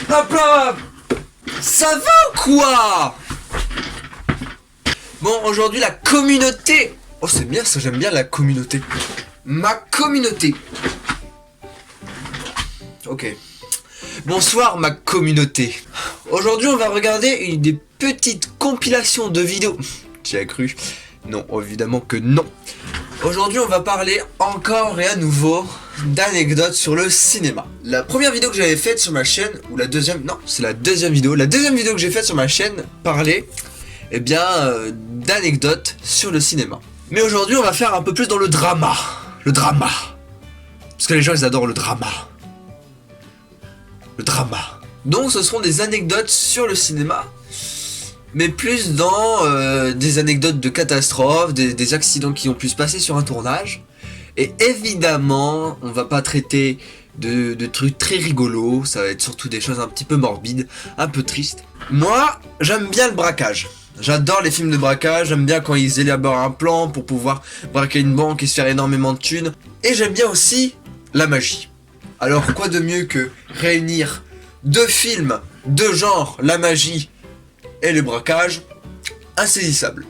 Hop là. Ça va ou quoi? Bon, aujourd'hui la communauté. Oh, c'est bien ça, j'aime bien la communauté. Ma communauté. Ok. Bonsoir ma communauté. Aujourd'hui on va regarder une des petites compilations de vidéos. Tu as cru? Non, évidemment que non. Aujourd'hui on va parler encore et à nouveau d'anecdotes sur le cinéma. La première vidéo que j'avais faite sur ma chaîne, ou la deuxième, non c'est la deuxième vidéo. La deuxième vidéo que j'ai faite sur ma chaîne parlait d'anecdotes sur le cinéma. Mais aujourd'hui on va faire un peu plus dans le drama. Le drama. Parce que les gens ils adorent le drama. Le drama. Donc ce seront des anecdotes sur le cinéma, mais plus dans des anecdotes de catastrophes, des accidents qui ont pu se passer sur un tournage. Et évidemment, on va pas traiter de trucs très rigolos, ça va être surtout des choses un petit peu morbides, un peu tristes. Moi, j'aime bien le braquage. J'adore les films de braquage, j'aime bien quand ils élaborent un plan pour pouvoir braquer une banque et se faire énormément de thunes. Et j'aime bien aussi la magie. Alors quoi de mieux que réunir deux films de genre, la magie et le braquage, Insaisissable.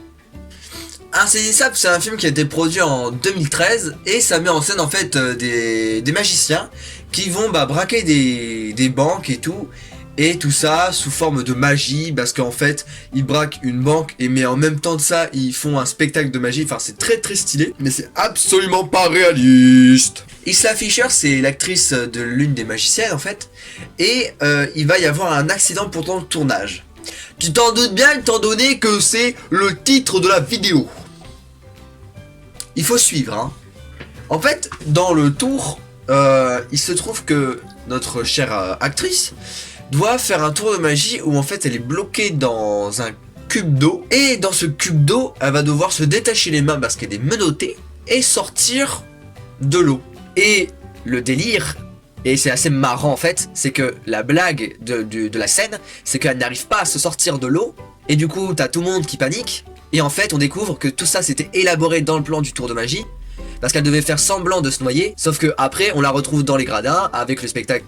Insaisissable, c'est un film qui a été produit en 2013 et ça met en scène en fait des magiciens qui vont braquer des banques et tout ça sous forme de magie, parce qu'en fait ils braquent une banque mais en même temps de ça ils font un spectacle de magie. Enfin c'est très très stylé, mais c'est absolument pas réaliste. Isla Fisher, c'est l'actrice de l'une des magiciennes en fait, et il va y avoir un accident pendant le tournage. Tu t'en doutes bien étant donné que c'est le titre de la vidéo. Il faut suivre hein. En fait dans le tour, il se trouve que notre chère actrice doit faire un tour de magie où en fait elle est bloquée dans un cube d'eau, et dans ce cube d'eau elle va devoir se détacher les mains parce qu'elle est menottée et sortir de l'eau. Et le délire, et c'est assez marrant en fait, c'est que la blague de la scène, c'est qu'elle n'arrive pas à se sortir de l'eau, et du coup t'as tout le monde qui panique, et en fait on découvre que tout ça c'était élaboré dans le plan du tour de magie, parce qu'elle devait faire semblant de se noyer, sauf que après on la retrouve dans les gradins avec les spectateurs,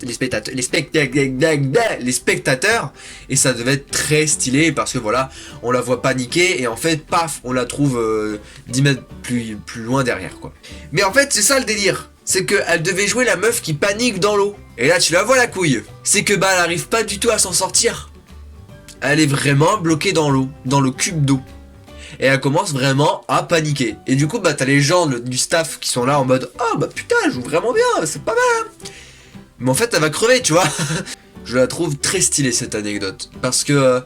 et ça devait être très stylé parce que voilà, on la voit paniquer et en fait paf, on la trouve 10 mètres plus loin derrière quoi. Mais en fait c'est ça le délire, c'est qu'elle devait jouer la meuf qui panique dans l'eau, et là tu la vois la couille, c'est que elle arrive pas du tout à s'en sortir, elle est vraiment bloquée dans l'eau, dans le cube d'eau. Et elle commence vraiment à paniquer. Et du coup t'as les gens du staff qui sont là en mode oh putain elle joue vraiment bien, c'est pas mal hein. Mais en fait elle va crever tu vois. Je la trouve très stylée cette anecdote, parce que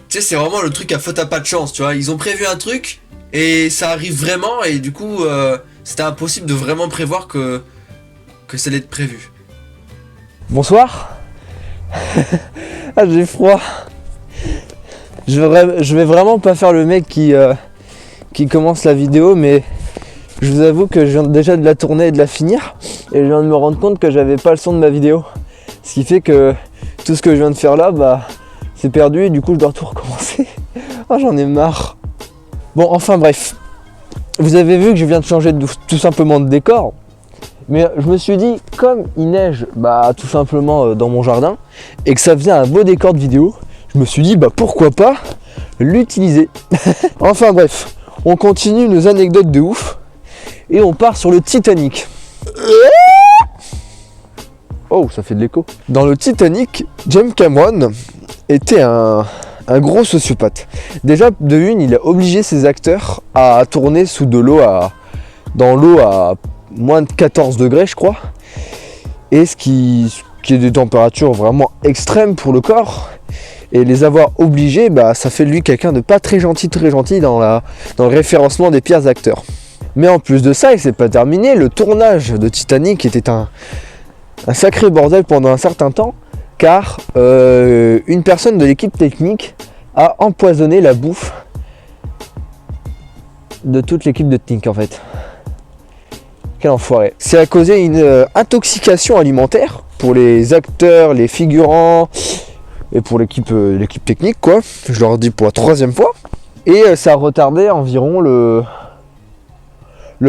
tu sais c'est vraiment le truc à faute à pas de chance tu vois. Ils ont prévu un truc et ça arrive vraiment, et du coup c'était impossible de vraiment prévoir que ça allait être prévu. Bonsoir. Ah j'ai froid. Je vais vraiment pas faire le mec qui commence la vidéo, mais je vous avoue que je viens déjà de la tourner et de la finir, et je viens de me rendre compte que j'avais pas le son de ma vidéo, ce qui fait que tout ce que je viens de faire là c'est perdu, et du coup je dois tout recommencer. Oh j'en ai marre. Bon enfin bref, vous avez vu que je viens de changer tout simplement de décor, mais je me suis dit comme il neige tout simplement dans mon jardin et que ça faisait un beau décor de vidéo, je me suis dit pourquoi pas l'utiliser. Enfin bref, on continue nos anecdotes de ouf et on part sur le Titanic. Oh, ça fait de l'écho. Dans le Titanic, James Cameron était un gros sociopathe. Déjà de une, il a obligé ses acteurs à tourner sous de l'eau dans l'eau à moins de 14 degrés je crois, et ce qui est des températures vraiment extrêmes pour le corps. Et les avoir obligés, ça fait de lui quelqu'un de pas très gentil dans le référencement des pires acteurs. Mais en plus de ça, il s'est pas terminé. Le tournage de Titanic était un sacré bordel pendant un certain temps, car une personne de l'équipe technique a empoisonné la bouffe de toute l'équipe de Titanic en fait. Quel enfoiré. Ça a causé une intoxication alimentaire pour les acteurs, les figurants, et pour l'équipe technique quoi, je leur dis pour la 3e fois. Et ça a retardé environ le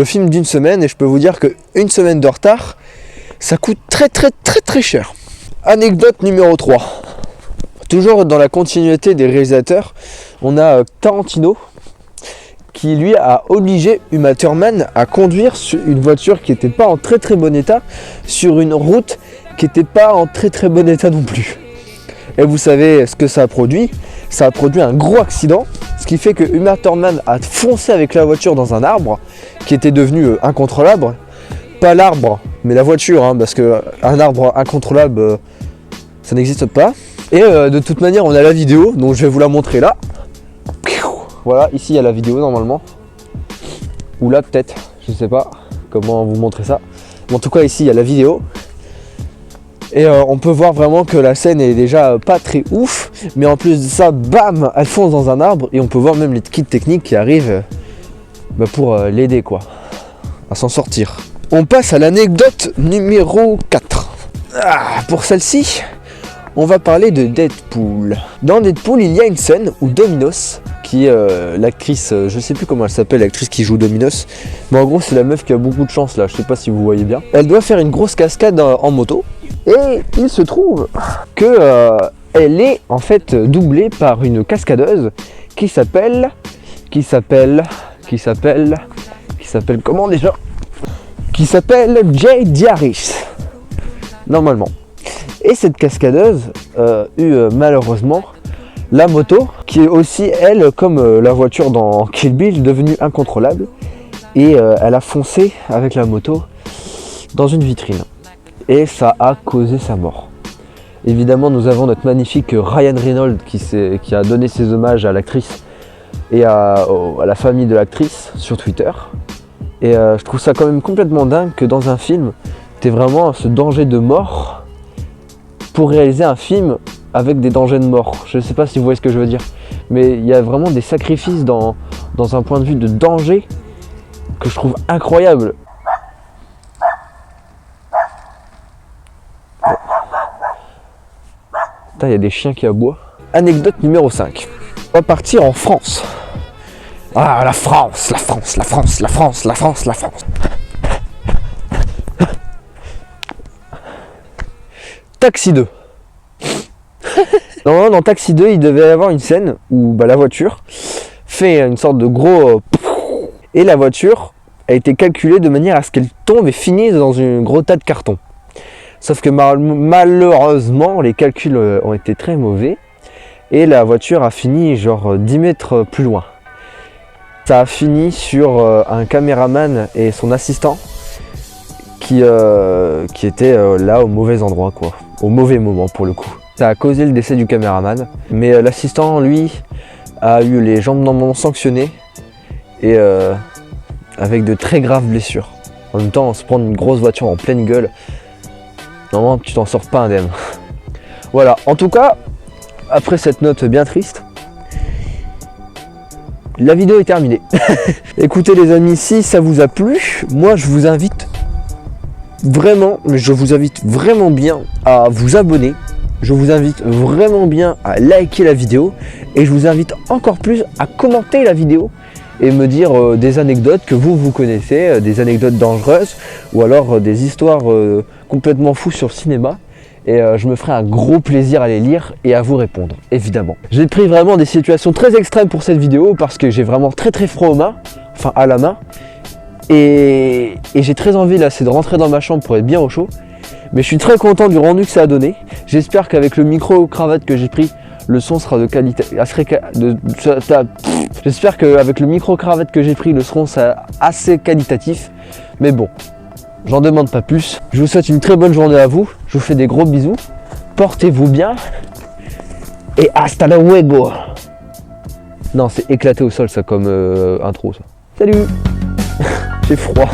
film d'1 semaine, et je peux vous dire que 1 semaine de retard, ça coûte très cher. Anecdote numéro 3. Toujours dans la continuité des réalisateurs, on a Tarantino qui lui a obligé Uma Thurman à conduire sur une voiture qui n'était pas en très très bon état sur une route qui n'était pas en très très bon état non plus. Et vous savez ce que ça a produit? Ça a produit un gros accident, ce qui fait que Uma Thurman a foncé avec la voiture dans un arbre qui était devenu incontrôlable. Pas l'arbre, mais la voiture, hein, parce que un arbre incontrôlable, ça n'existe pas. Et de toute manière, on a la vidéo, donc je vais vous la montrer là. Voilà, ici il y a la vidéo normalement. Ou là peut-être, je sais pas comment vous montrer ça. Mais en tout cas ici il y a la vidéo. Et on peut voir vraiment que la scène est déjà pas très ouf. Mais en plus de ça, bam, elle fonce dans un arbre. Et on peut voir même les kits techniques qui arrivent pour l'aider quoi, à s'en sortir. On passe à l'anecdote numéro 4. Pour celle-ci, on va parler de Deadpool. Dans Deadpool, il y a une scène où Dominos, qui est l'actrice, je sais plus comment elle s'appelle, l'actrice qui joue Dominos, mais en gros c'est la meuf qui a beaucoup de chance là, je sais pas si vous voyez bien. Elle doit faire une grosse cascade en moto, et il se trouve que elle est en fait doublée par une cascadeuse qui s'appelle comment déjà? Qui s'appelle Jay Diaris, normalement. Et cette cascadeuse eut malheureusement la moto, qui est aussi, elle, comme la voiture dans Kill Bill, devenue incontrôlable. Et elle a foncé avec la moto dans une vitrine. Et ça a causé sa mort. Évidemment, nous avons notre magnifique Ryan Reynolds qui a donné ses hommages à l'actrice et à la famille de l'actrice sur Twitter. Et je trouve ça quand même complètement dingue que dans un film, tu aies vraiment ce danger de mort pour réaliser un film avec des dangers de mort. Je ne sais pas si vous voyez ce que je veux dire, mais il y a vraiment des sacrifices dans un point de vue de danger que je trouve incroyable. Putain, il y a des chiens qui aboient. Anecdote numéro 5. On va partir en France. Ah, la France, la France, la France, la France, la France, la France. Taxi 2. Normalement dans Taxi 2 il devait y avoir une scène où la voiture fait une sorte de gros et la voiture a été calculée de manière à ce qu'elle tombe et finisse dans un gros tas de carton. Sauf que malheureusement les calculs ont été très mauvais et la voiture a fini genre 10 mètres plus loin. Ça a fini sur un caméraman et son assistant qui était là au mauvais endroit quoi, au mauvais moment pour le coup. Ça a causé le décès du caméraman, mais l'assistant lui a eu les jambes normalement sanctionnées et avec de très graves blessures. En même temps, se prendre une grosse voiture en pleine gueule, normalement tu t'en sors pas indemne. Voilà, en tout cas, après cette note bien triste, la vidéo est terminée. Écoutez les amis, si ça vous a plu, moi je vous invite vraiment, mais je vous invite vraiment bien à vous abonner. Je vous invite vraiment bien à liker la vidéo et je vous invite encore plus à commenter la vidéo et me dire des anecdotes que vous connaissez, des anecdotes dangereuses ou alors des histoires complètement fous sur le cinéma. Et je me ferai un gros plaisir à les lire et à vous répondre, évidemment. J'ai pris vraiment des situations très extrêmes pour cette vidéo parce que j'ai vraiment très froid aux mains, enfin à la main. Et j'ai très envie là, c'est de rentrer dans ma chambre pour être bien au chaud. Mais je suis très content du rendu que ça a donné. J'espère qu'avec le micro-cravate que j'ai pris, le son sera de qualité. J'espère qu'avec le micro-cravate que j'ai pris, le son sera assez qualitatif. Mais bon, j'en demande pas plus. Je vous souhaite une très bonne journée à vous. Je vous fais des gros bisous. Portez-vous bien. Et hasta luego. Non, c'est éclaté au sol ça comme intro ça. Salut. J'ai froid.